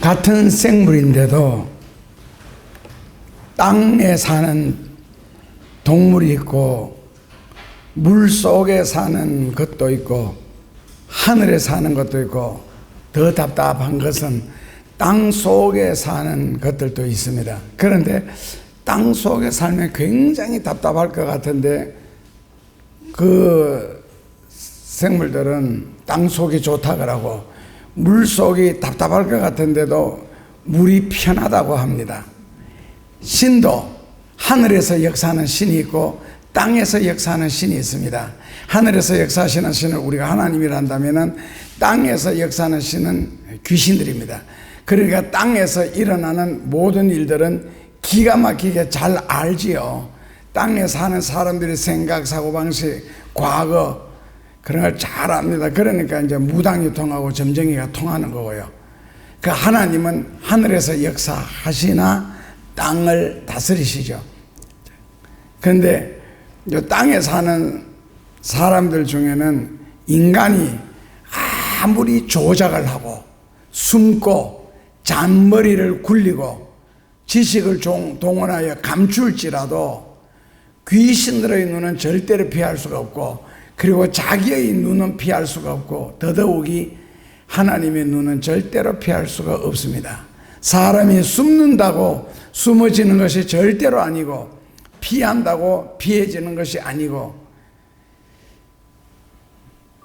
같은 생물인데도 땅에 사는 동물이 있고 물 속에 사는 것도 있고 하늘에 사는 것도 있고 더 답답한 것은 땅 속에 사는 것들도 있습니다. 그런데 땅 속에 살면 굉장히 답답할 것 같은데 그 생물들은 땅 속이 좋다 그러고 물 속이 답답할 것 같은데도 물이 편하다고 합니다. 신도 하늘에서 역사하는 신이 있고 땅에서 역사하는 신이 있습니다. 하늘에서 역사하시는 신을 우리가 하나님이라 한다면 땅에서 역사하는 신은 귀신들입니다. 그러니까 땅에서 일어나는 모든 일들은 기가 막히게 잘 알지요. 땅에 사는 사람들의 생각, 사고방식, 과거 그런 걸 잘 압니다. 그러니까 이제 무당이 통하고 점쟁이가 통하는 거고요. 그 하나님은 하늘에서 역사하시나 땅을 다스리시죠. 그런데 땅에 사는 사람들 중에는 인간이 아무리 조작을 하고 숨고 잔머리를 굴리고 지식을 동원하여 감출지라도 귀신들의 눈은 절대로 피할 수가 없고 그리고 자기의 눈은 피할 수가 없고 더더욱이 하나님의 눈은 절대로 피할 수가 없습니다. 사람이 숨는다고 숨어지는 것이 절대로 아니고 피한다고 피해지는 것이 아니고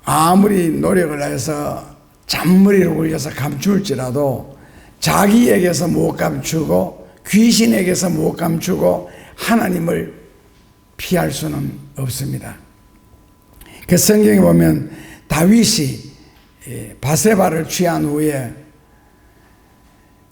아무리 노력을 해서 잔머리를 굴려서 감출지라도 자기에게서 못 감추고 귀신에게서 못 감추고 하나님을 피할 수는 없습니다. 그 성경에 보면 다윗이 바세바를 취한 후에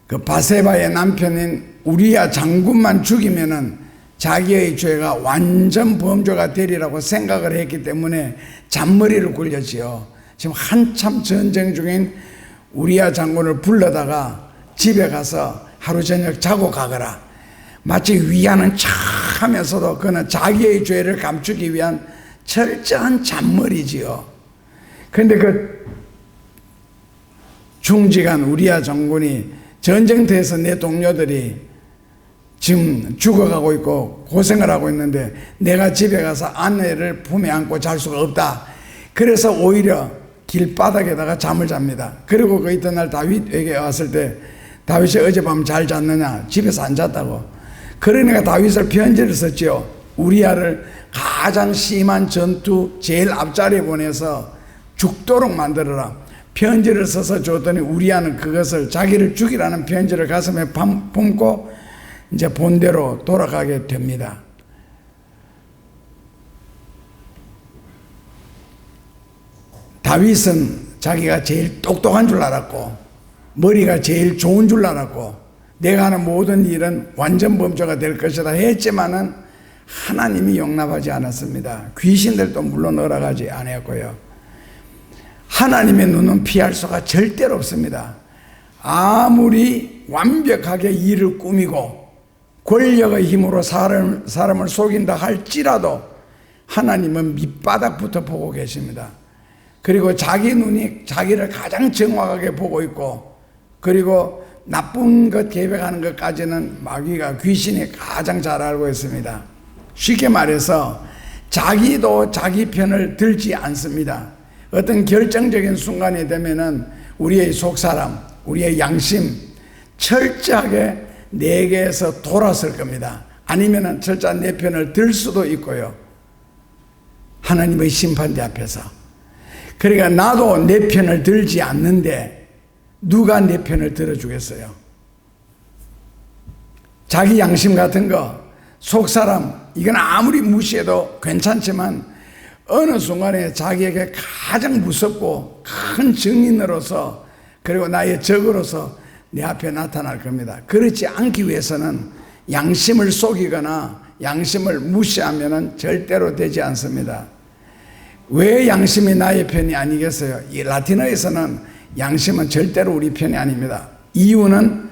그 바세바의 남편인 우리야 장군만 죽이면은 자기의 죄가 완전 범죄가 되리라고 생각을 했기 때문에 잔머리를 굴렸지요. 지금 한참 전쟁 중인 우리야 장군을 불러다가 집에 가서 하루 저녁 자고 가거라. 마치 위하는 척 하면서도 그는 자기의 죄를 감추기 위한 철저한 잔머리지요. 그런데 그 중직한 우리야 장군이 전쟁터에서 내 동료들이 지금 죽어가고 있고 고생을 하고 있는데 내가 집에 가서 아내를 품에 안고 잘 수가 없다. 그래서 오히려 길바닥에다가 잠을 잡니다. 그리고 그 이튿날 다윗에게 왔을 때 다윗이 어젯밤 잘 잤느냐? 집에서 안 잤다고. 그러니까 다윗을 편지를 썼지요. 우리야를 가장 심한 전투 제일 앞자리에 보내서 죽도록 만들어라. 편지를 써서 줬더니 우리야는 그것을 자기를 죽이라는 편지를 가슴에 품고 이제 본대로 돌아가게 됩니다. 다윗은 자기가 제일 똑똑한 줄 알았고 머리가 제일 좋은 줄 알았고 내가 하는 모든 일은 완전 범죄가 될 것이다 했지만은 하나님이 용납하지 않았습니다. 귀신들도 물론 허락하지 않았고요. 하나님의 눈은 피할 수가 절대로 없습니다. 아무리 완벽하게 일을 꾸미고 권력의 힘으로 사람을 속인다 할지라도 하나님은 밑바닥부터 보고 계십니다. 그리고 자기 눈이 자기를 가장 정확하게 보고 있고 그리고 나쁜 것 계획하는 것까지는 마귀가 귀신이 가장 잘 알고 있습니다. 쉽게 말해서 자기도 자기 편을 들지 않습니다. 어떤 결정적인 순간이 되면은 우리의 속사람, 우리의 양심 철저하게 내게에서 돌아설 겁니다. 아니면은 철저한 내 편을 들 수도 있고요. 하나님의 심판대 앞에서. 그러니까 나도 내 편을 들지 않는데 누가 내 편을 들어주겠어요? 자기 양심 같은 거, 속사람, 이건 아무리 무시해도 괜찮지만 어느 순간에 자기에게 가장 무섭고 큰 증인으로서 그리고 나의 적으로서 내 앞에 나타날 겁니다. 그렇지 않기 위해서는 양심을 속이거나 양심을 무시하면 절대로 되지 않습니다. 왜 양심이 나의 편이 아니겠어요? 이 라틴어에서는 양심은 절대로 우리 편이 아닙니다. 이유는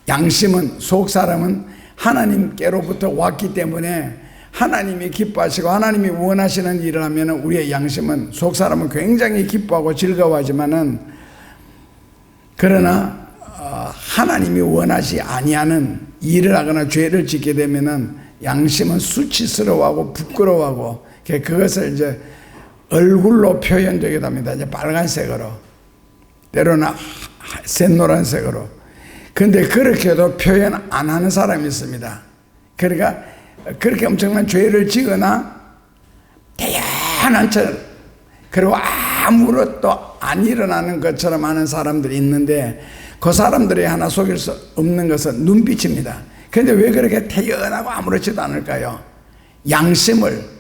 양심은 속사람은 하나님께로부터 왔기 때문에 하나님이 기뻐하시고 하나님이 원하시는 일을 하면 우리의 양심은 속사람은 굉장히 기뻐하고 즐거워하지만은 그러나 하나님이 원하지 아니하는 일을 하거나 죄를 짓게 되면은 양심은 수치스러워하고 부끄러워하고 그것을 이제 얼굴로 표현되기도 합니다. 이제 빨간색으로, 때로는 샛노란색으로. 근데 그렇게도 표현 안 하는 사람이 있습니다. 그러니까 그렇게 엄청난 죄를 지거나 대단한 척, 그리고 아무것도 안 일어나는 것처럼 하는 사람들이 있는데, 그 사람들이 하나 속일 수 없는 것은 눈빛입니다. 그런데 왜 그렇게 태연하고 아무렇지도 않을까요? 양심을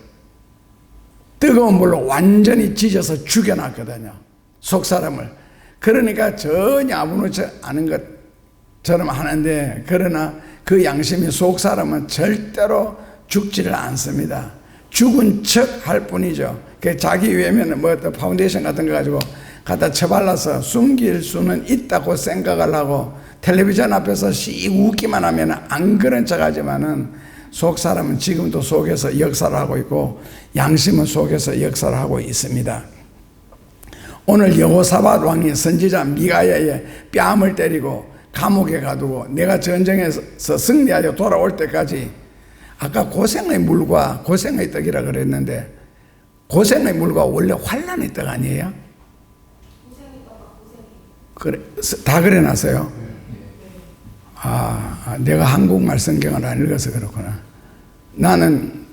뜨거운 물로 완전히 찢어서 죽여놨거든요, 속사람을. 그러니까 전혀 아무렇지 않은 것처럼 하는데, 그러나 그 양심이 속사람은 절대로 죽지를 않습니다. 죽은 척 할 뿐이죠. 자기 외면은 뭐 파운데이션 같은 거 가지고 갖다 쳐발라서 숨길 수는 있다고 생각을 하고, 텔레비전 앞에서 씩 웃기만 하면 안 그런 척 하지만은 속 사람은 지금도 속에서 역사를 하고 있고, 양심은 속에서 역사를 하고 있습니다. 오늘 여호사밧 왕이 선지자 미가야의 뺨을 때리고 감옥에 가두고 내가 전쟁에서 승리하여 돌아올 때까지, 아까 고생의 물과 고생의 떡이라 그랬는데, 고생의 물과 원래 환난의 떡 아니에요? 그래, 다 그래놨어요? 내가 한국말 성경을 안 읽어서 그렇구나. 나는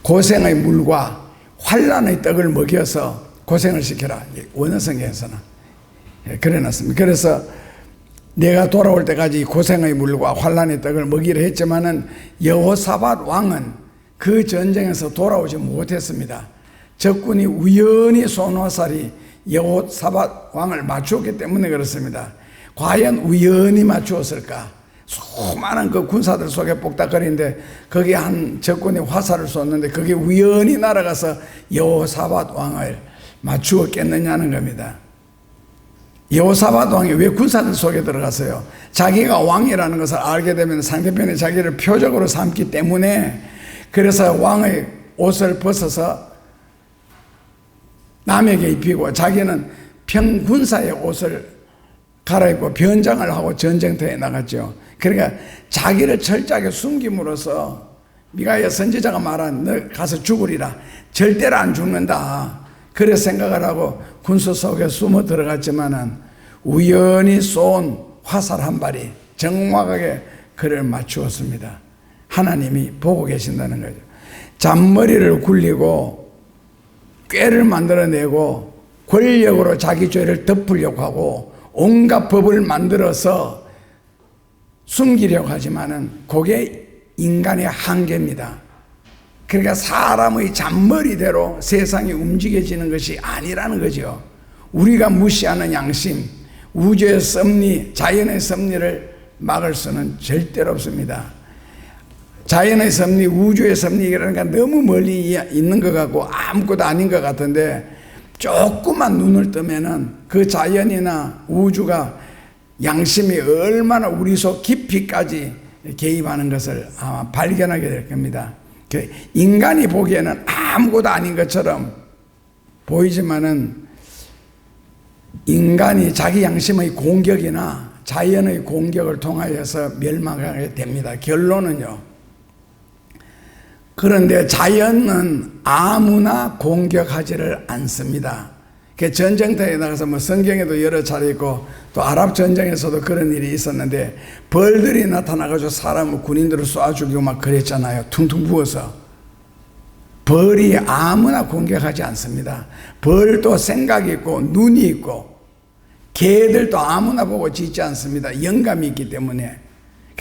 고생의 물과 환난의 떡을 먹여서 고생을 시켜라, 원어 성경에서는 그래놨습니다. 그래서 내가 돌아올 때까지 고생의 물과 환난의 떡을 먹이려 했지만은 여호사밧 왕은 그 전쟁에서 돌아오지 못했습니다. 적군이 우연히 쏜 화살이 여호사밧 왕을 맞추었기 때문에 그렇습니다. 과연 우연히 맞추었을까? 수많은 그 군사들 속에 복닥거리는데 거기 한 적군이 화살을 쏘는데 그게 우연히 날아가서 여호사밧 왕을 맞추었겠느냐는 겁니다. 여호사밧 왕이 왜 군사들 속에 들어갔어요? 자기가 왕이라는 것을 알게 되면 상대편이 자기를 표적으로 삼기 때문에, 그래서 왕의 옷을 벗어서 남에게 입히고 자기는 평군사의 옷을 갈아입고 변장을 하고 전쟁터에 나갔죠. 그러니까 자기를 철저하게 숨김으로써 미가야 선지자가 말한 너 가서 죽으리라, 절대로 안 죽는다, 그래 생각을 하고 군수 속에 숨어 들어갔지만은 우연히 쏜 화살 한 발이 정확하게 그를 맞추었습니다. 하나님이 보고 계신다는 거죠. 잔머리를 굴리고 꾀를 만들어내고 권력으로 자기 죄를 덮으려고 하고 온갖 법을 만들어서 숨기려고 하지만은 그게 인간의 한계입니다. 그러니까 사람의 잔머리대로 세상이 움직여지는 것이 아니라는 거죠. 우리가 무시하는 양심, 우주의 섭리, 자연의 섭리를 막을 수는 절대로 없습니다. 자연의 섭리, 우주의 섭리, 그러니까 너무 멀리 있는 것 같고 아무것도 아닌 것 같은데, 조금만 눈을 뜨면은 그 자연이나 우주가 양심이 얼마나 우리 속 깊이까지 개입하는 것을 아마 발견하게 될 겁니다. 인간이 보기에는 아무것도 아닌 것처럼 보이지만은 인간이 자기 양심의 공격이나 자연의 공격을 통하여서 멸망하게 됩니다. 결론은요. 그런데 자연은 아무나 공격하지를 않습니다. 전쟁터에 나가서 뭐 성경에도 여러 차례 있고 또 아랍 전쟁에서도 그런 일이 있었는데 벌들이 나타나가지고 사람을 군인들을 쏴 죽이고 막 그랬잖아요. 퉁퉁 부어서. 벌이 아무나 공격하지 않습니다. 벌도 생각이 있고 눈이 있고 개들도 아무나 보고 짖지 않습니다. 영감이 있기 때문에.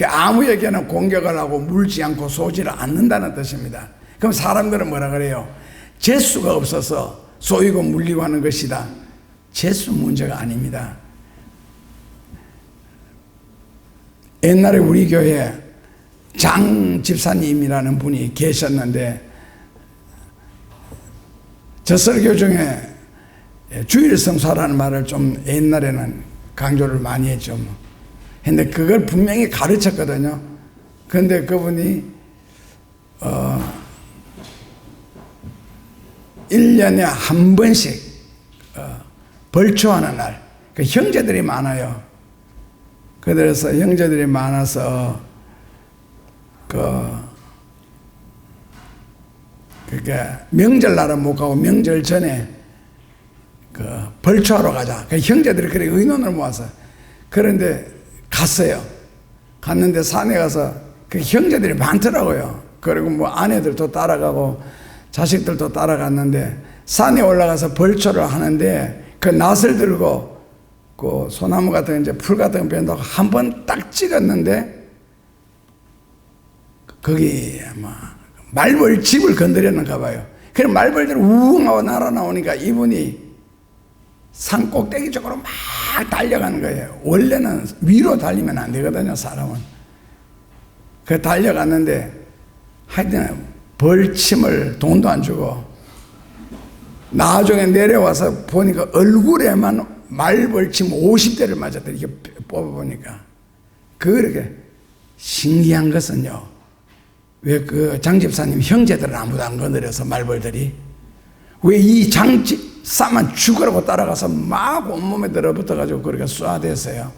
아무에게나 공격을 하고 물지 않고 쏘지를 않는다는 뜻입니다. 그럼 사람들은 뭐라 그래요? 재수가 없어서 쏘이고 물리고 하는 것이다. 재수 문제가 아닙니다. 옛날에 우리 교회에 장 집사님이라는 분이 계셨는데 저 설교 중에 주일 성사라는 말을 좀 옛날에는 강조를 많이 했죠. 근데 그걸 분명히 가르쳤거든요. 그런데 그분이 1년에 한 번씩 벌초하는 날, 그 형제들이 많아요. 그래서 형제들이 많아서 그러니까 명절날은 못 가고 명절 전에 벌초하러 가자. 형제들이 그렇게 의논을 모아서 그런데 갔어요. 갔는데 산에 가서 그 형제들이 많더라고요. 그리고 뭐 아내들도 따라가고 자식들도 따라갔는데 산에 올라가서 벌초를 하는데 그 낫을 들고 그 소나무 같은 이제 풀 같은 거 뺀다고 한 번 딱 찍었는데 거기 말벌 집을 건드렸는가 봐요. 그래 말벌들이 우웅 하고 날아나오니까 이분이 산 꼭대기 쪽으로 막 달려가는 거예요. 원래는 위로 달리면 안 되거든요, 사람은. 그 달려갔는데 하여튼 벌침을 돈도 안 주고 나중에 내려와서 보니까 얼굴에만 말벌침 50대를 맞았더니 이게 뽑아보니까 그렇게 신기한 것은요, 왜 그 장집사님 형제들은 아무도 안 건드려서 말벌들이 왜 이 장집사만 죽으라고 따라가서 막 온몸에 들어붙어가지고 그렇게 쏴댔어요.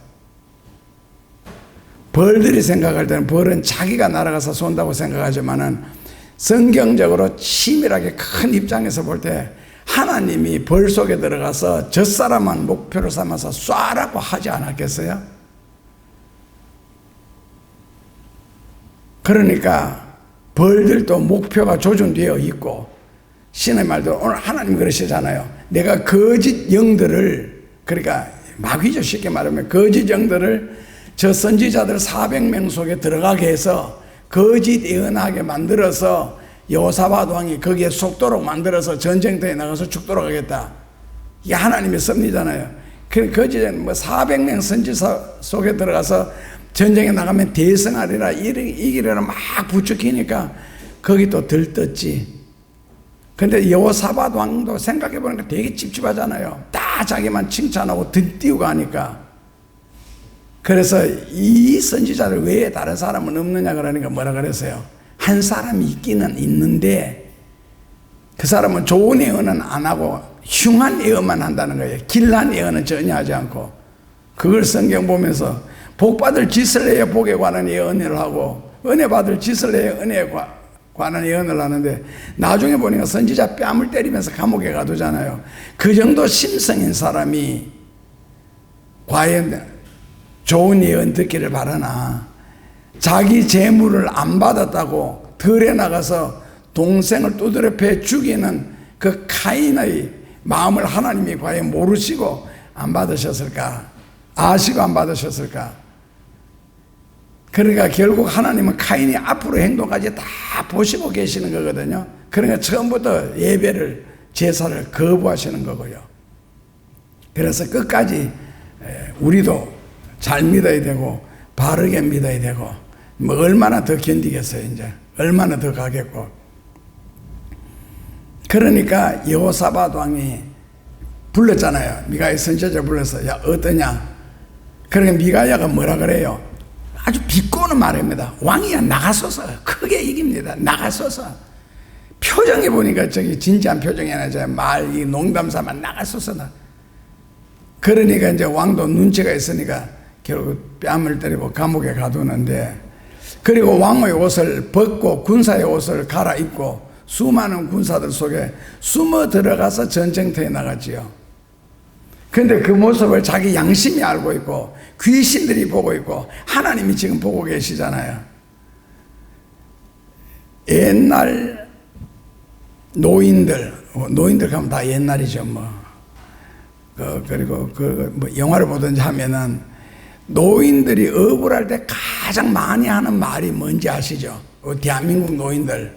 벌들이 생각할 때는 벌은 자기가 날아가서 쏜다고 생각하지만은 성경적으로 치밀하게 큰 입장에서 볼 때 하나님이 벌 속에 들어가서 저 사람만 목표로 삼아서 쏴라고 하지 않았겠어요? 그러니까 벌들도 목표가 조준되어 있고 신의 말도 오늘 하나님 그러시잖아요. 내가 거짓 영들을, 그러니까 마귀죠, 쉽게 말하면 거짓 영들을 저 선지자들 400명 속에 들어가게 해서 거짓 예언하게 만들어서 여호사밧 왕이 거기에 속도록 만들어서 전쟁터에 나가서 죽도록 하겠다. 이게 하나님의 섭리잖아요. 그 거짓 400명 선지자 속에 들어가서 전쟁에 나가면 대승하리라, 이기리라 막 부추기니까 거기 또 들떴지. 근데 여호사밧 왕도 생각해보니까 되게 찝찝하잖아요. 다 자기만 칭찬하고 들띄우고 하니까. 그래서 이 선지자들 외에 다른 사람은 없느냐 그러니까 뭐라 그랬어요? 한 사람이 있기는 있는데 그 사람은 좋은 예언은 안 하고 흉한 예언만 한다는 거예요. 길한 예언은 전혀 하지 않고. 그걸 성경 보면서 복 받을 짓을 해야 복에 관한 예언을 하고 은혜 받을 짓을 해야 은혜에 관한 예언을 하는데 나중에 보니까 선지자 뺨을 때리면서 감옥에 가두잖아요. 그 정도 심성인 사람이 과연 좋은 예언 듣기를 바라나, 자기 재물을 안 받았다고 들에 나가서 동생을 두드려 패 죽이는 그 카인의 마음을 하나님이 과연 모르시고 안 받으셨을까? 아시고 안 받으셨을까? 그러니까 결국 하나님은 카인이 앞으로 행동까지 다 보시고 계시는 거거든요. 그러니까 처음부터 예배를, 제사를 거부하시는 거고요. 그래서 끝까지 우리도 잘 믿어야 되고 바르게 믿어야 되고 뭐 얼마나 더 견디겠어요. 이제 얼마나 더 가겠고. 그러니까 여호사밧 왕이 불렀잖아요. 미가야 선지자 불러서 야 어떠냐. 그러니까 미가야가 뭐라 그래요? 아주 비꼬는 말입니다. 왕이야 나가소서. 크게 이깁니다. 나가소서. 표정이 보니까 저기 진지한 표정이 아니라 말, 이 농담삼아 나가소서. 그러니까 이제 왕도 눈치가 있으니까 결국 뺨을 때리고 감옥에 가두는데, 그리고 왕의 옷을 벗고 군사의 옷을 갈아입고 수많은 군사들 속에 숨어 들어가서 전쟁터에 나갔지요. 근데 그 모습을 자기 양심이 알고 있고 귀신들이 보고 있고 하나님이 지금 보고 계시잖아요. 옛날 노인들 가면 다 옛날이죠. 그리고 뭐 영화를 보든지 하면은 노인들이 억울할 때 가장 많이 하는 말이 뭔지 아시죠? 대한민국 노인들.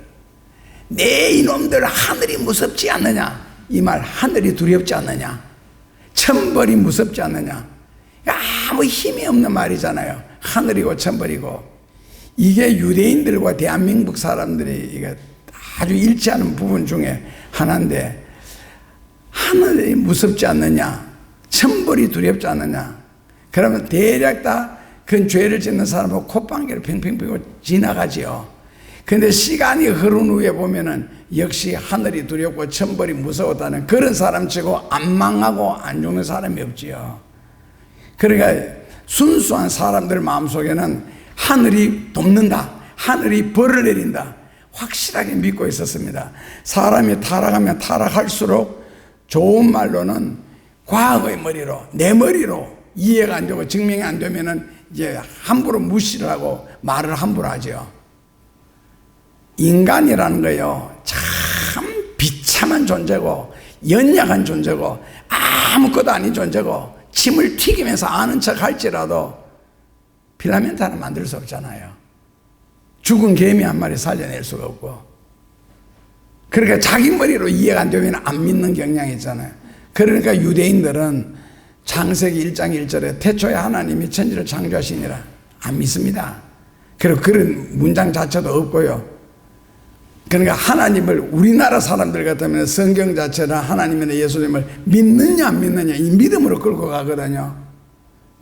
내 이놈들 하늘이 무섭지 않느냐? 이 말, 하늘이 두렵지 않느냐? 천벌이 무섭지 않느냐? 아무 힘이 없는 말이잖아요. 하늘이고 천벌이고. 이게 유대인들과 대한민국 사람들이 이게 아주 일치하는 부분 중에 하나인데, 하늘이 무섭지 않느냐? 천벌이 두렵지 않느냐? 그러면 대략 다 그 죄를 짓는 사람은 콧방귀를 팽팽 피고 지나가지요. 근데 시간이 흐른 후에 보면은 역시 하늘이 두렵고 천벌이 무서웠다는 그런 사람 치고 안 망하고 안 죽는 사람이 없지요. 그러니까 순수한 사람들 마음속에는 하늘이 돕는다, 하늘이 벌을 내린다 확실하게 믿고 있었습니다. 사람이 타락하면 타락할수록 좋은 말로는 과학의 머리로, 내 머리로 이해가 안 되고 증명이 안 되면은 이제 함부로 무시를 하고 말을 함부로 하죠. 인간이라는 거요, 참 비참한 존재고 연약한 존재고 아무것도 아닌 존재고 침을 튀기면서 아는 척 할지라도 필라멘트 하나 만들 수 없잖아요. 죽은 개미 한 마리 살려낼 수가 없고. 그러니까 자기 머리로 이해가 안 되면 안 믿는 경향이 있잖아요. 그러니까 유대인들은 창세기 1장 1절에 태초에 하나님이 천지를 창조하시니라 안 믿습니다. 그리고 그런 문장 자체도 없고요. 그러니까 하나님을, 우리나라 사람들 같으면 성경 자체나 하나님이나 예수님을 믿느냐 안 믿느냐 이 믿음으로 끌고 가거든요.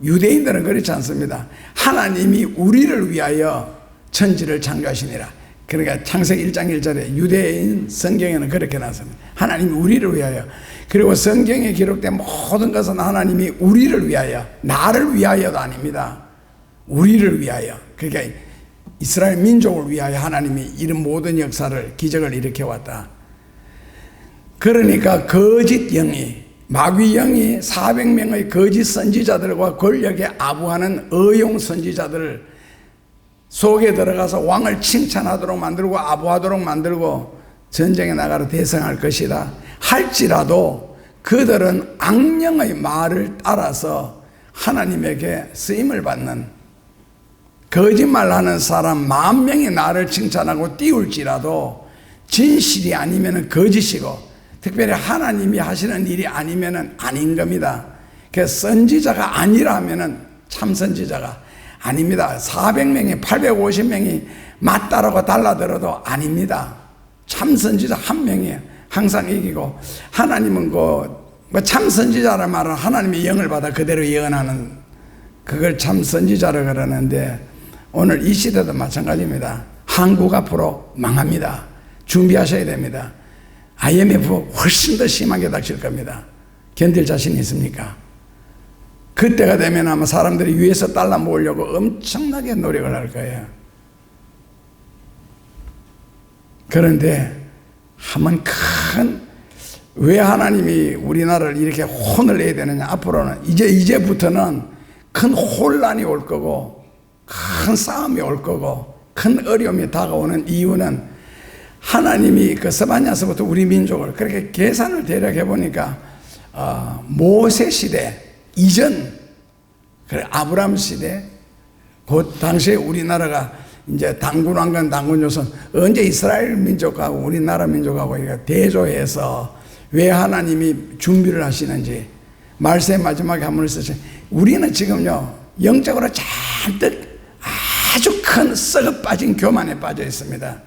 유대인들은 그렇지 않습니다. 하나님이 우리를 위하여 천지를 창조하시니라. 그러니까 창세기 1장 1절에 유대인 성경에는 그렇게 나왔습니다. 하나님이 우리를 위하여. 그리고 성경에 기록된 모든 것은 하나님이 우리를 위하여, 나를 위하여도 아닙니다. 우리를 위하여. 그러니까 이스라엘 민족을 위하여 하나님이 이런 모든 역사를, 기적을 일으켜왔다. 그러니까 거짓 영이, 마귀 영이 400명의 거짓 선지자들과 권력에 아부하는 의용 선지자들 속에 들어가서 왕을 칭찬하도록 만들고 아부하도록 만들고 전쟁에 나가러 대성할 것이다 할지라도 그들은 악령의 말을 따라서 하나님에게 쓰임을 받는, 거짓말하는 사람 10,000명이 나를 칭찬하고 띄울지라도 진실이 아니면 거짓이고, 특별히 하나님이 하시는 일이 아니면 아닌 겁니다. 그래서 선지자가 아니라면 참 선지자가 아닙니다. 400명이 850명이 맞다라고 달라들어도 아닙니다. 참 선지자 한 명이 항상 이기고, 하나님은 참 선지자란 말은 하나님의 영을 받아 그대로 예언하는, 그걸 참 선지자라 그러는데 오늘 이 시대도 마찬가지입니다. 한국 앞으로 망합니다. 준비하셔야 됩니다. IMF 훨씬 더 심하게 닥칠 겁니다. 견딜 자신이 있습니까? 그때가 되면 아마 사람들이 위에서 달러 모으려고 엄청나게 노력을 할 거예요. 그런데 한번 왜 하나님이 우리나라를 이렇게 혼을 내야 되느냐. 앞으로는 이제부터는 큰 혼란이 올 거고 큰 싸움이 올 거고 큰 어려움이 다가오는 이유는 하나님이 그 스바냐서부터 우리 민족을 그렇게 계산을 대략 해보니까 모세 시대 이전, 아브라함 시대, 그 당시에 우리나라가 이제 당군왕건 당군조선, 언제 이스라엘 민족하고 우리나라 민족하고 대조해서 왜 하나님이 준비를 하시는지 말세 마지막에 한번 쓰시. 우리는 지금요 영적으로 잔뜩 아주 큰 썩어 빠진 교만에 빠져 있습니다.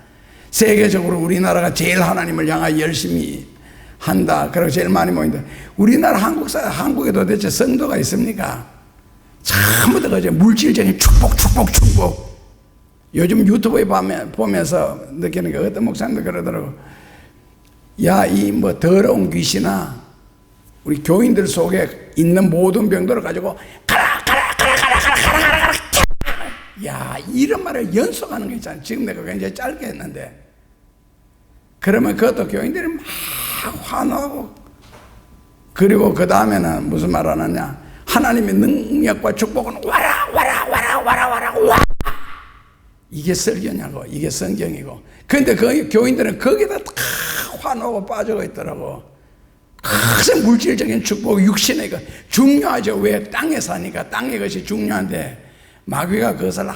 세계적으로 우리나라가 제일 하나님을 향하여 열심히 한다. 그리고 제일 많이 모인다. 우리나라 한국에 도대체 성도가 있습니까? 전부 다 그저 물질적인 축복. 요즘 유튜브에 보면서 느끼는 게 어떤 목사님도 그러더라고. 야, 이 더러운 귀신아, 우리 교인들 속에 있는 모든 병들을 가지고 가라. 야, 이런 말을 연속하는 거 있잖아. 지금 내가 굉장히 짧게 했는데. 그러면 그것도 교인들이 막 환호하고, 그리고 그 다음에는 무슨 말 하느냐. 하나님의 능력과 축복은 와라. 이게 설교냐고, 이게 성경이고. 근데 그 교인들은 거기다 다 환호하고 빠져 있더라고. 큰 물질적인 축복, 육신의 것 중요하죠. 왜? 땅에 사니까 땅의 것이 중요한데 마귀가 그것을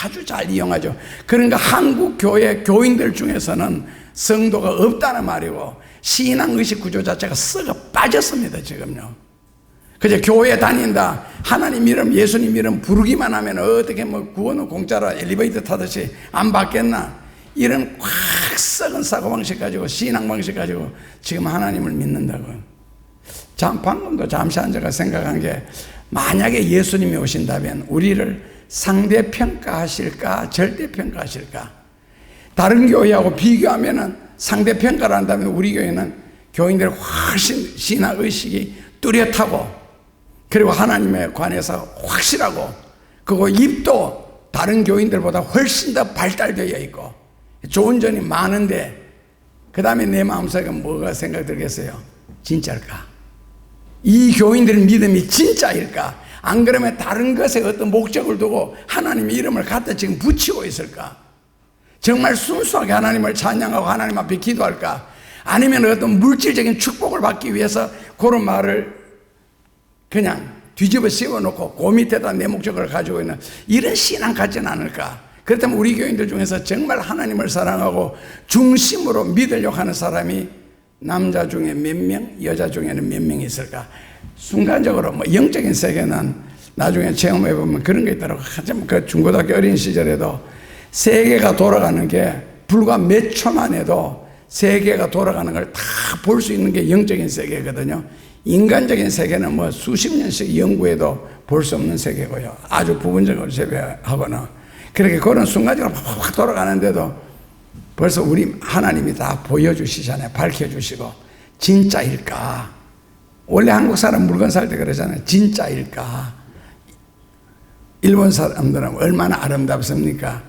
아주 잘 이용하죠. 그러니까 한국 교회 교인들 중에서는 성도가 없다는 말이고 신앙의식 구조 자체가 썩어 빠졌습니다. 지금요. 그저 교회 다닌다, 하나님 이름 예수님 이름 부르기만 하면 어떻게 구원은 공짜로 엘리베이터 타듯이 안 받겠나, 이런 확 썩은 사고방식 가지고 신앙방식 가지고 지금 하나님을 믿는다고. 방금도 잠시 앉아가 생각한 게, 만약에 예수님이 오신다면 우리를 상대평가하실까 절대평가하실까. 다른 교회하고 비교하면 상대평가를 한다면 우리 교회는 교인들 훨씬 신앙의식이 뚜렷하고 그리고 하나님에 관해서 확실하고, 그리고 입도 다른 교인들보다 훨씬 더 발달되어 있고 좋은 점이 많은데, 그 다음에 내 마음속에 뭐가 생각 들겠어요? 진짜일까? 이 교인들의 믿음이 진짜일까? 안 그러면 다른 것에 어떤 목적을 두고 하나님의 이름을 갖다 지금 붙이고 있을까? 정말 순수하게 하나님을 찬양하고 하나님 앞에 기도할까? 아니면 어떤 물질적인 축복을 받기 위해서 그런 말을 그냥 뒤집어 씌워놓고 그 밑에다 내 목적을 가지고 있는 이런 신앙 같지는 않을까? 그렇다면 우리 교인들 중에서 정말 하나님을 사랑하고 중심으로 믿으려고 하는 사람이 남자 중에 몇 명, 여자 중에는 몇 명이 있을까? 순간적으로 뭐 영적인 세계는 나중에 체험해 보면 그런 게 있더라고. 하지만 그 중고등학교 어린 시절에도 세계가 돌아가는 게 불과 몇 초만 해도 세계가 돌아가는 걸 다 볼 수 있는 게 영적인 세계거든요. 인간적인 세계는 뭐 수십 년씩 연구해도 볼 수 없는 세계고요. 아주 부분적으로 제외하고는. 그렇게 그런 순간적으로 확 돌아가는데도 벌써 우리 하나님이 다 보여주시잖아요. 밝혀주시고. 진짜일까? 원래 한국 사람 물건 살 때 그러잖아요. 진짜일까? 일본 사람들은 얼마나 아름답습니까?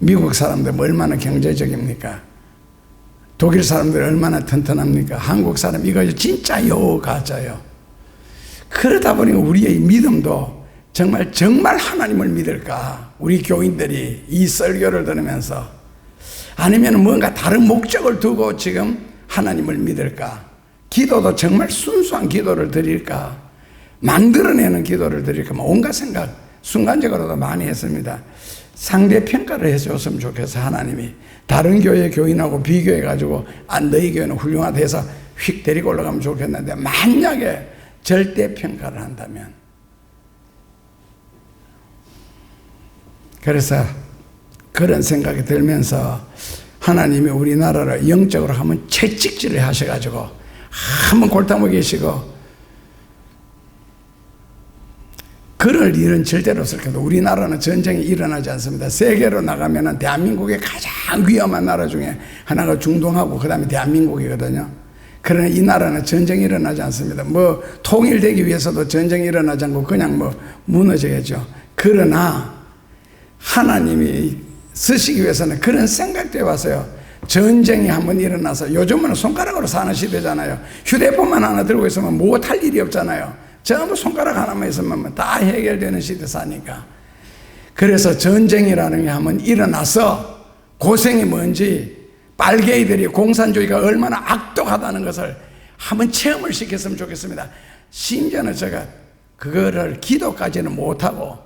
미국 사람들은 얼마나 경제적입니까? 독일 사람들은 얼마나 튼튼합니까? 한국 사람 이거 진짜요, 가짜요? 그러다 보니 우리의 믿음도 정말 하나님을 믿을까? 우리 교인들이 이 설교를 들으면서, 아니면 뭔가 다른 목적을 두고 지금 하나님을 믿을까? 기도도 정말 순수한 기도를 드릴까? 만들어내는 기도를 드릴까? 온갖 생각 순간적으로도 많이 했습니다. 상대 평가를 해줬으면 좋겠어. 하나님이 다른 교회 교인하고 비교해가지고 너희 교회는 훌륭하다 해서 휙 데리고 올라가면 좋겠는데, 만약에 절대 평가를 한다면, 그래서 그런 생각이 들면서 하나님이 우리나라를 영적으로 한번 채찍질을 하셔가지고 한번 골탕 계시고, 그럴 일은 절대로 없을 겁니다. 우리나라는 전쟁이 일어나지 않습니다. 세계로 나가면은 대한민국의 가장 위험한 나라 중에 하나가 중동하고 그 다음에 대한민국이거든요. 그러나 이 나라는 전쟁이 일어나지 않습니다. 뭐 통일되기 위해서도 전쟁이 일어나지 않고 그냥 뭐 무너져야죠. 그러나 하나님이 쓰시기 위해서는 그런 생각도 해봤어요. 전쟁이 한번 일어나서, 요즘은 손가락으로 사는 시대잖아요. 휴대폰만 하나 들고 있으면 못할 일이 없잖아요. 전부 손가락 하나만 있으면 다 해결되는 시대 사니까. 그래서 전쟁이라는 게 한번 일어나서 고생이 뭔지, 빨갱이들이 공산주의가 얼마나 악독하다는 것을 한번 체험을 시켰으면 좋겠습니다. 심지어는 제가 그거를 기도까지는 못하고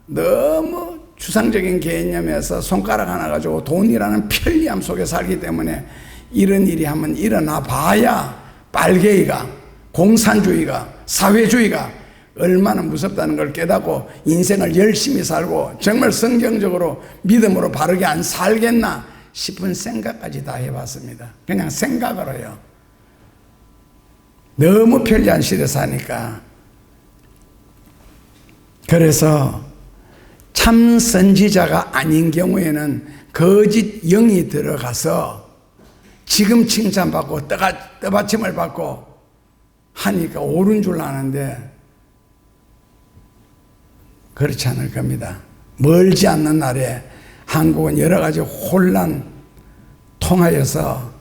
너무 추상적인 개념에서 손가락 하나 가지고 돈이라는 편리함 속에 살기 때문에 이런 일이 한번 일어나 봐야 빨갱이가, 공산주의가, 사회주의가 얼마나 무섭다는 걸 깨닫고 인생을 열심히 살고 정말 성경적으로 믿음으로 바르게 안 살겠나 싶은 생각까지 다 해봤습니다. 그냥 생각으로요. 너무 편리한 시대 사니까. 그래서 참 선지자가 아닌 경우에는 거짓 영이 들어가서 지금 칭찬받고 떠받침을 받고 하니까 옳은 줄 아는데 그렇지 않을 겁니다. 멀지 않는 날에 한국은 여러 가지 혼란 통하여서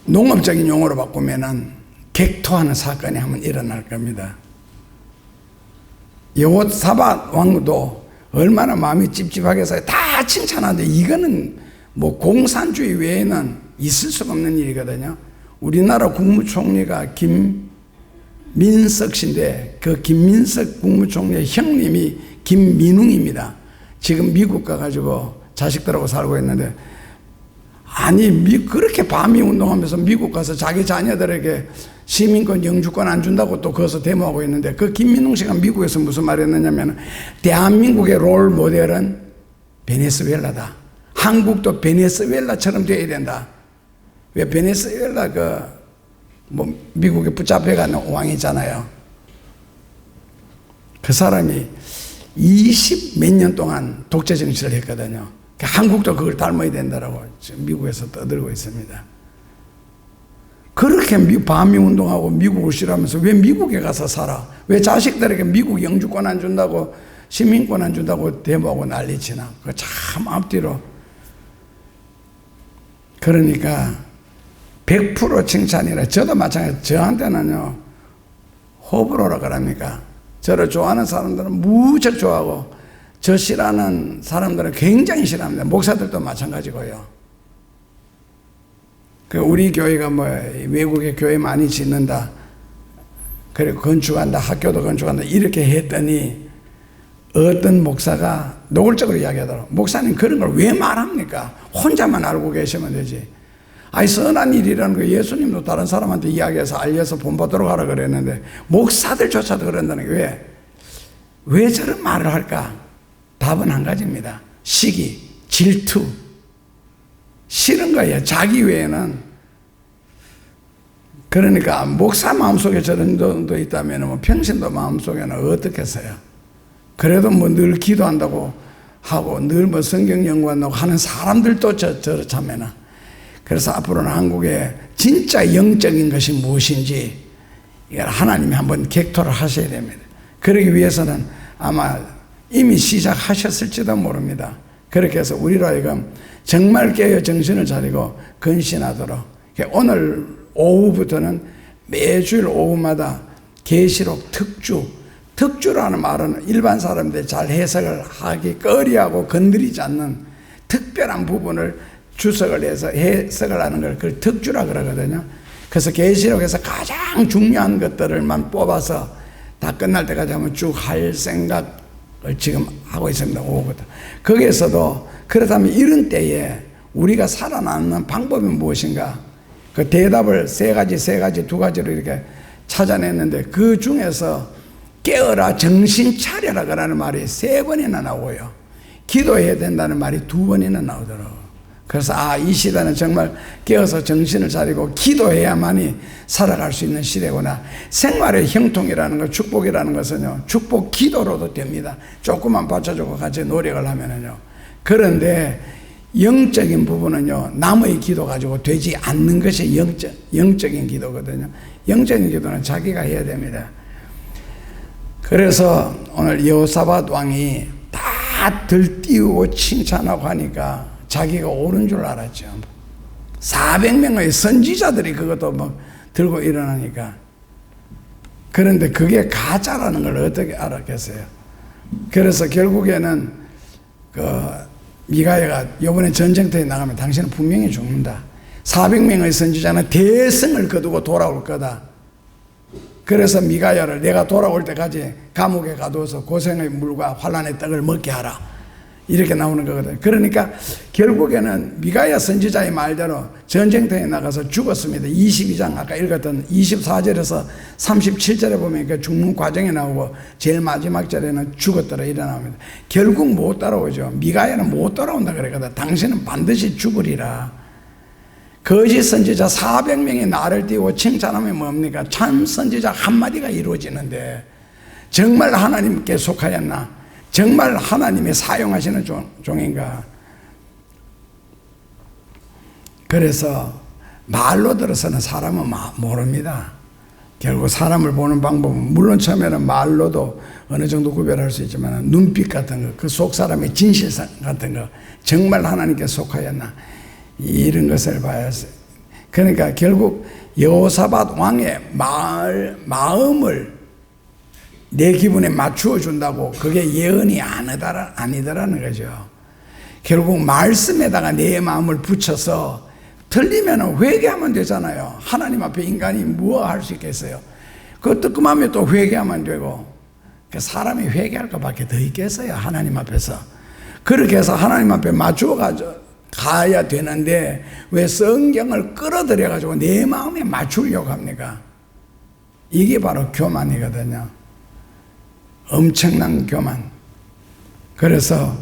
농업적인 용어로 바꾸면은 객토하는 사건이 한번 일어날 겁니다. 여호사밧 왕도 얼마나 마음이 찝찝하게 해서 다 칭찬하는데, 이거는 뭐 공산주의 외에는 있을 수가 없는 일이거든요. 우리나라 국무총리가 김민석 씨인데, 그 김민석 국무총리의 형님이 김민웅입니다. 지금 미국 가가지고 자식들하고 살고 있는데, 아니 그렇게 반미 운동하면서 미국 가서 자기 자녀들에게 시민권 영주권 안 준다고 또 거기서 데모하고 있는데, 그 김민웅 씨가 미국에서 무슨 말 했느냐면, 대한민국의 롤 모델은 베네수엘라다. 한국도 베네수엘라처럼 돼야 된다. 왜 베네수엘라 미국에 붙잡혀가는 왕이잖아요. 그 사람이 20 몇 년 동안 독재 정치를 했거든요. 한국도 그걸 닮아야 된다라고 지금 미국에서 떠들고 있습니다. 그렇게 반미 운동하고 미국을 싫어하면서 왜 미국에 가서 살아? 왜 자식들에게 미국 영주권 안 준다고, 시민권 안 준다고 데모하고 난리치나? 그거 참 앞뒤로. 그러니까 100% 칭찬이라. 저도 마찬가지. 저한테는요, 호불호라 그럽니까? 저를 좋아하는 사람들은 무척 좋아하고, 저 싫어하는 사람들은 굉장히 싫어합니다. 목사들도 마찬가지고요. 우리 교회가 뭐 외국에 교회 많이 짓는다, 그리고 건축한다, 학교도 건축한다 이렇게 했더니 어떤 목사가 노골적으로 이야기하더라고요. 목사님 그런 걸 왜 말합니까? 혼자만 알고 계시면 되지. 아니 선한 일이라는 거 예수님도 다른 사람한테 이야기해서 알려서 본받도록 하라 그랬는데 목사들조차도 그런다는 게 왜 저런 말을 할까? 답은 한 가지입니다. 시기, 질투. 싫은 거예요. 자기 외에는. 그러니까 목사 마음속에 저런 정도 있다면 뭐 평신도 마음속에는 어떻겠어요? 그래도 뭐 늘 기도한다고 하고 늘 뭐 성경 연구한다고 하는 사람들도 저렇다면은. 그래서 앞으로는 한국에 진짜 영적인 것이 무엇인지 이걸 하나님이 한번 객토를 하셔야 됩니다. 그러기 위해서는 아마 이미 시작하셨을지도 모릅니다. 그렇게 해서 우리로 하여금 정말 깨어 정신을 차리고 근신하도록. 오늘 오후부터는 매주일 오후마다 계시록 특주라는 말은 일반 사람들이 잘 해석을 하기 꺼리하고 건드리지 않는 특별한 부분을 주석을 해서 해석을 하는 걸 그걸 특주라 그러거든요. 그래서 계시록에서 가장 중요한 것들을만 뽑아서 다 끝날 때까지 한번 쭉 할 생각을 지금 하고 있습니다. 오후부터. 거기에서도 그렇다면 이런 때에 우리가 살아남는 방법이 무엇인가? 그 대답을 세 가지, 두 가지로 이렇게 찾아냈는데 그 중에서 깨어라, 정신 차려라 그라는 말이 3번이나 나오고요. 기도해야 된다는 말이 2번이나 나오더라고요. 그래서 이 시대는 정말 깨어서 정신을 차리고 기도해야만이 살아갈 수 있는 시대구나. 생활의 형통이라는 것, 축복이라는 것은요, 축복 기도로도 됩니다. 조금만 받쳐주고 같이 노력을 하면은요. 그런데 영적인 부분은요, 남의 기도 가지고 되지 않는 것이 영적인 기도거든요. 영적인 기도는 자기가 해야 됩니다. 그래서 오늘 여호사밧 왕이 다 들띄우고 칭찬하고 하니까 자기가 옳은 줄 알았죠. 400명의 선지자들이 그것도 막 들고 일어나니까. 그런데 그게 가짜라는 걸 어떻게 알았겠어요? 그래서 결국에는 미가야가 이번에 전쟁터에 나가면 당신은 분명히 죽는다. 400명의 선지자는 대성을 거두고 돌아올 거다. 그래서 미가야를 내가 돌아올 때까지 감옥에 가두어서 고생의 물과 환난의 떡을 먹게 하라. 이렇게 나오는 거거든요. 그러니까 결국에는 미가야 선지자의 말대로 전쟁터에 나가서 죽었습니다. 22장 아까 읽었던 24절에서 37절에 보면 그 죽는 과정이 나오고 제일 마지막 절에는 죽었더라 일어납니다. 결국 못 따라오죠. 미가야는 못 따라온다 그랬거든. 당신은 반드시 죽으리라. 거짓 선지자 400명이 나를 띄우고 칭찬하면 뭡니까? 참 선지자 한마디가 이루어지는데 정말 하나님께 속하였나? 정말 하나님이 사용하시는 종인가? 그래서 말로 들어서는 사람은 모릅니다. 결국 사람을 보는 방법은 물론 처음에는 말로도 어느 정도 구별할 수 있지만 눈빛 같은 거, 그 속 사람의 진실성 같은 거, 정말 하나님께 속하였나? 이런 것을 봐야 했어요. 그러니까 결국 여호사밧 왕의 마음을 내 기분에 맞추어 준다고 그게 예언이 아니더라는 거죠. 결국 말씀에다가 내 마음을 붙여서 틀리면 회개하면 되잖아요. 하나님 앞에 인간이 무엇 할 수 있겠어요? 그 뜨끔하면 또 회개하면 되고, 사람이 회개할 것밖에 더 있겠어요, 하나님 앞에서. 그렇게 해서 하나님 앞에 맞추어 가야 되는데 왜 성경을 끌어들여 가지고 내 마음에 맞추려고 합니까? 이게 바로 교만이거든요. 엄청난 교만. 그래서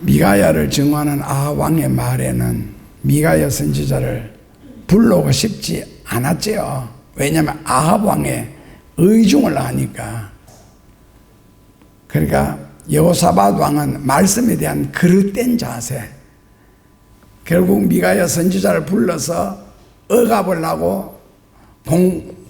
미가야를 증오하는 왕의 말에는 미가야 선지자를 불러오고 싶지 않았지요. 왜냐하면 아합 왕의 의중을 아니까. 그러니까 여호사밧 왕은 말씀에 대한 그릇된 자세. 결국 미가야 선지자를 불러서 억압을 하고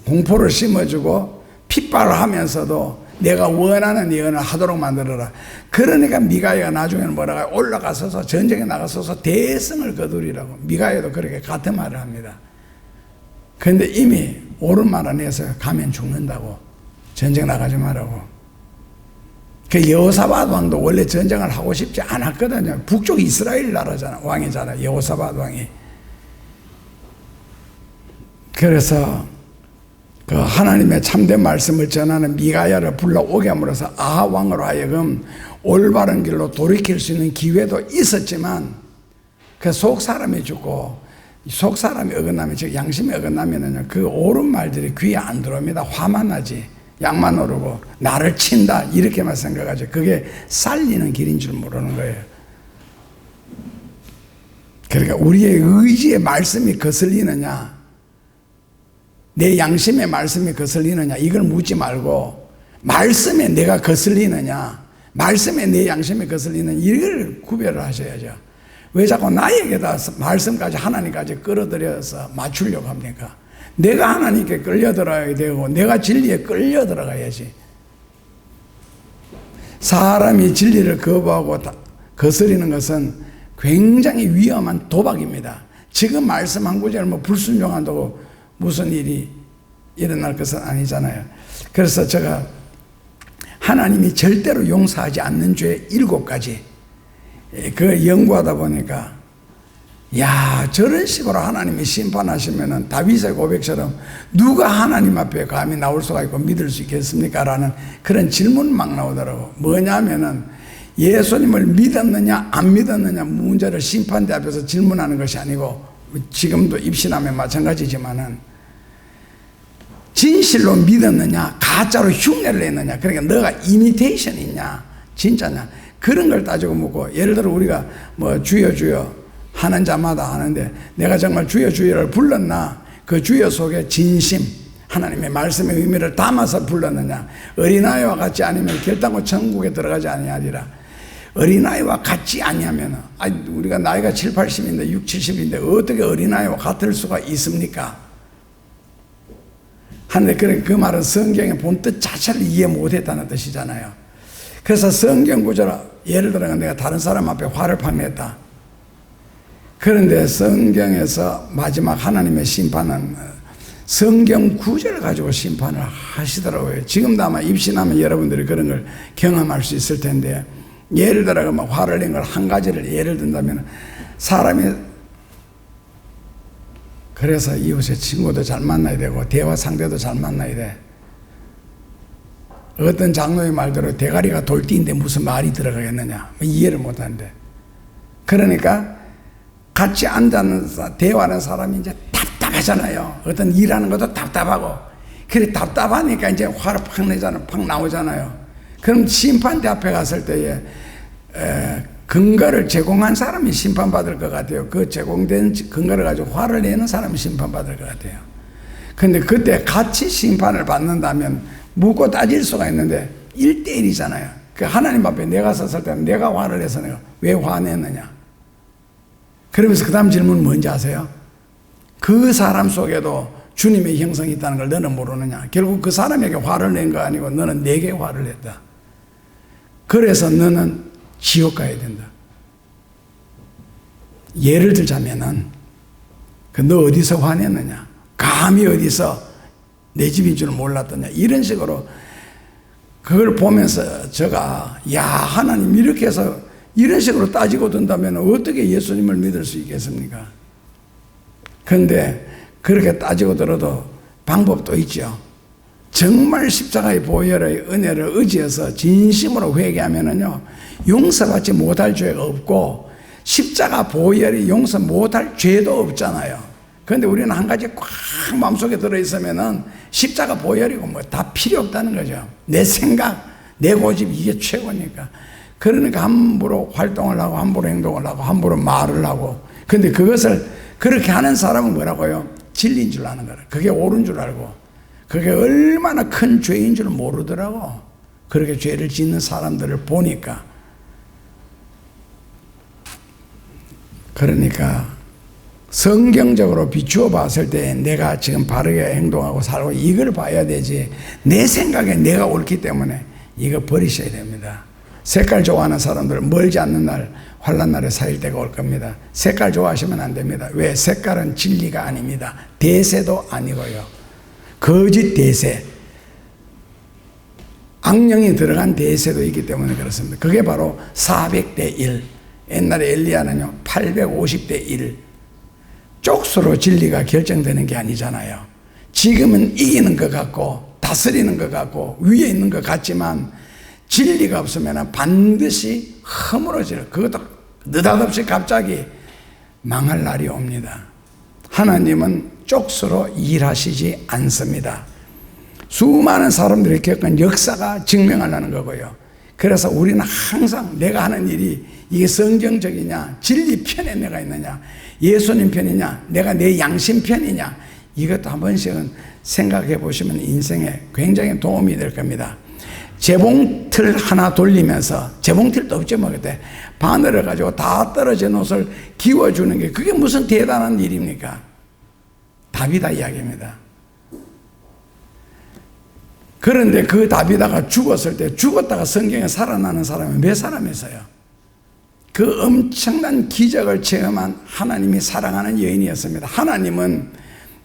공포를 심어주고 핍박을 하면서도 내가 원하는 예언을 하도록 만들어라. 그러니까 미가야가 나중에는 뭐라고 올라가서서 전쟁에 나가서서 대성을 거두리라고. 미가야도 그렇게 같은 말을 합니다. 그런데 이미 옳은 말 안 해서 가면 죽는다고. 전쟁 나가지 말라고. 그 여호사밧 왕도 원래 전쟁을 하고 싶지 않았거든요. 북쪽 이스라엘 나라잖아. 왕이잖아. 여호사밧 왕이. 그래서 그 하나님의 참된 말씀을 전하는 미가야를 불러오게 함으로써 아합 왕으로 하여금 올바른 길로 돌이킬 수 있는 기회도 있었지만 그 속 사람이 죽고 속 사람이 어긋나면, 즉 양심이 어긋나면은요, 그 옳은 말들이 귀에 안 들어옵니다. 화만 나지. 양만 오르고 나를 친다 이렇게만 생각하죠. 그게 살리는 길인 줄 모르는 거예요. 그러니까 우리의 의지의 말씀이 거슬리느냐, 내 양심의 말씀이 거슬리느냐, 이걸 묻지 말고 말씀에 내가 거슬리느냐, 말씀에 내 양심이 거슬리느냐, 이걸 구별을 하셔야죠. 왜 자꾸 나에게다 말씀까지 하나님까지 끌어들여서 맞추려고 합니까? 내가 하나님께 끌려들어야 되고 내가 진리에 끌려들어가야지. 사람이 진리를 거부하고 거스리는 것은 굉장히 위험한 도박입니다. 지금 말씀 한 구절 뭐 불순종한다고 무슨 일이 일어날 것은 아니잖아요. 그래서 제가 하나님이 절대로 용서하지 않는 죄 7가지 그 연구하다 보니까, 야, 저런 식으로 하나님이 심판하시면은 다윗의 고백처럼 누가 하나님 앞에 감히 나올 수가 있고 믿을 수 있겠습니까? 라는 그런 질문 막 나오더라고. 뭐냐면은 예수님을 믿었느냐 안 믿었느냐 문제를 심판대 앞에서 질문하는 것이 아니고, 지금도 입신하면 마찬가지지만은 진실로 믿었느냐 가짜로 흉내를 냈느냐, 그러니까 너가 이미테이션이 있냐 진짜냐, 그런 걸 따지고 묻고. 예를 들어 우리가 뭐 주여 주여 하는 자마다 하는데 내가 정말 주여 주여를 불렀나, 그 주여 속에 진심 하나님의 말씀의 의미를 담아서 불렀느냐. 어린아이와 같지 않으면 결단코 천국에 들어가지 아니하리라. 어린아이와 같지 아니하면, 우리가 나이가 7, 80인데 6, 70인데 어떻게 어린아이와 같을 수가 있습니까? 하는데 그 말은 성경의 본뜻 자체를 이해 못했다는 뜻이잖아요. 그래서 성경 구절, 예를 들어 내가 다른 사람 앞에 화를 판냈다. 그런데 성경에서 마지막 하나님의 심판은 성경 구절을 가지고 심판을 하시더라고요. 지금도 아마 입신하면 여러분들이 그런 걸 경험할 수 있을 텐데, 예를 들어 화를 낸 걸 한 가지를 예를 든다면, 사람이 그래서 이웃의 친구도 잘 만나야 되고 대화 상대도 잘 만나야 돼. 어떤 장로의 말대로 대가리가 돌띠인데 무슨 말이 들어가겠느냐, 이해를 못하는데. 그러니까 같이 앉아서 대화하는 사람이 이제 답답하잖아요. 어떤 일하는 것도 답답하고. 그래 답답하니까 이제 화를 팍 내잖아요. 팍 나오잖아요. 그럼 심판대 앞에 갔을 때에 근거를 제공한 사람이 심판받을 것 같아요. 그 제공된 근거를 가지고 화를 내는 사람이 심판받을 것 같아요. 근데 그때 같이 심판을 받는다면 묻고 따질 수가 있는데 1대1이잖아요. 그 하나님 앞에 내가 섰을 때는 내가 화를 내서 내가 왜 화냈느냐. 그러면서 그 다음 질문은 뭔지 아세요? 그 사람 속에도 주님의 형성이 있다는 걸 너는 모르느냐. 결국 그 사람에게 화를 낸 거 아니고 너는 내게 화를 냈다. 그래서 너는 지옥 가야 된다. 예를 들자면은 너 어디서 화냈느냐, 감히 어디서 내 집인 줄 몰랐더냐, 이런 식으로 그걸 보면서 제가 야, 하나님 이렇게 해서 이런 식으로 따지고 든다면 어떻게 예수님을 믿을 수 있겠습니까? 그런데 그렇게 따지고 들어도 방법도 있죠. 정말 십자가의 보혈의 은혜를 의지해서 진심으로 회개하면은요, 용서받지 못할 죄가 없고 십자가 보혈이 용서 못할 죄도 없잖아요. 그런데 우리는 한 가지 꽉 마음속에 들어있으면은 십자가 보혈이고 뭐 다 필요 없다는 거죠. 내 생각, 내 고집, 이게 최고니까. 그러니까 함부로 활동을 하고 함부로 행동을 하고 함부로 말을 하고. 근데 그것을 그렇게 하는 사람은 뭐라고요? 진리인 줄 아는 거라. 그게 옳은 줄 알고. 그게 얼마나 큰 죄인 줄 모르더라고. 그렇게 죄를 짓는 사람들을 보니까. 그러니까 성경적으로 비추어 봤을 때 내가 지금 바르게 행동하고 살고 이걸 봐야 되지, 내 생각에 내가 옳기 때문에 이거 버리셔야 됩니다. 색깔 좋아하는 사람들 멀지 않는 날 환난 날에 사일 때가 올 겁니다. 색깔 좋아하시면 안 됩니다. 왜? 색깔은 진리가 아닙니다. 대세도 아니고요. 거짓 대세, 악령이 들어간 대세도 있기 때문에 그렇습니다. 그게 바로 400대 1. 옛날에 엘리야는요 850대 1. 쪽수로 진리가 결정되는 게 아니잖아요. 지금은 이기는 것 같고 다스리는 것 같고 위에 있는 것 같지만 진리가 없으면 반드시 허물어질, 그것도 느닷없이 갑자기 망할 날이 옵니다. 하나님은 쪽수로 일하시지 않습니다. 수많은 사람들이 겪은 역사가 증명하려는 거고요. 그래서 우리는 항상 내가 하는 일이 이게 성경적이냐, 진리 편에 내가 있느냐, 예수님 편이냐, 내가 내 양심 편이냐, 이것도 한 번씩은 생각해 보시면 인생에 굉장히 도움이 될 겁니다. 재봉틀 하나 돌리면서, 재봉틀도 없죠 뭐 그때, 바늘을 가지고 다 떨어진 옷을 기워주는 게 그게 무슨 대단한 일입니까? 다비다 이야기입니다. 그런데 그 다비다가 죽었을 때, 죽었다가 성경에 살아나는 사람이 몇 사람 있어요? 그 엄청난 기적을 체험한 하나님이 사랑하는 여인이었습니다. 하나님은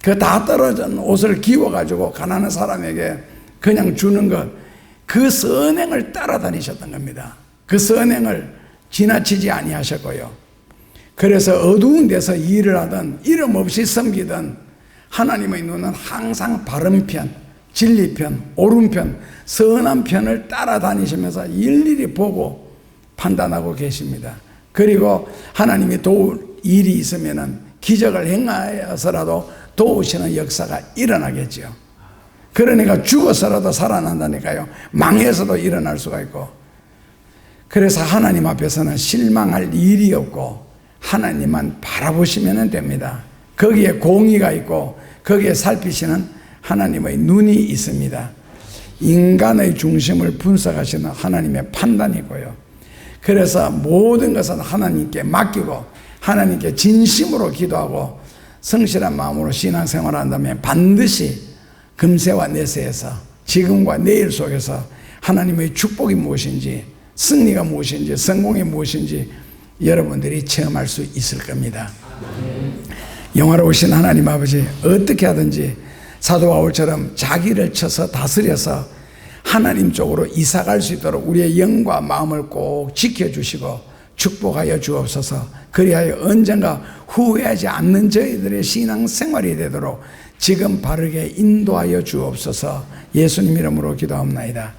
그 다 떨어진 옷을 기워가지고 가난한 사람에게 그냥 주는 것, 그 선행을 따라다니셨던 겁니다. 그 선행을 지나치지 아니하셨고요. 그래서 어두운 데서 일을 하든 이름 없이 섬기든 하나님의 눈은 항상 바른 편, 진리 편, 옳은 편, 선한 편을 따라다니시면서 일일이 보고 판단하고 계십니다. 그리고 하나님이 도울 일이 있으면은 기적을 행하여서라도 도우시는 역사가 일어나겠죠. 그러니까 죽어서라도 살아난다니까요. 망해서도 일어날 수가 있고. 그래서 하나님 앞에서는 실망할 일이 없고 하나님만 바라보시면 됩니다. 거기에 공의가 있고 거기에 살피시는 하나님의 눈이 있습니다. 인간의 중심을 분석하시는 하나님의 판단이 있고요. 그래서 모든 것은 하나님께 맡기고 하나님께 진심으로 기도하고 성실한 마음으로 신앙생활을 한다면 반드시 금세와 내세에서 지금과 내일 속에서 하나님의 축복이 무엇인지, 승리가 무엇인지, 성공이 무엇인지 여러분들이 체험할 수 있을 겁니다. 영화로우신 하나님 아버지, 어떻게 하든지 사도 바울처럼 자기를 쳐서 다스려서 하나님 쪽으로 이사갈 수 있도록 우리의 영과 마음을 꼭 지켜주시고 축복하여 주옵소서. 그리하여 언젠가 후회하지 않는 저희들의 신앙생활이 되도록 지금 바르게 인도하여 주옵소서. 예수님 이름으로 기도합나이다.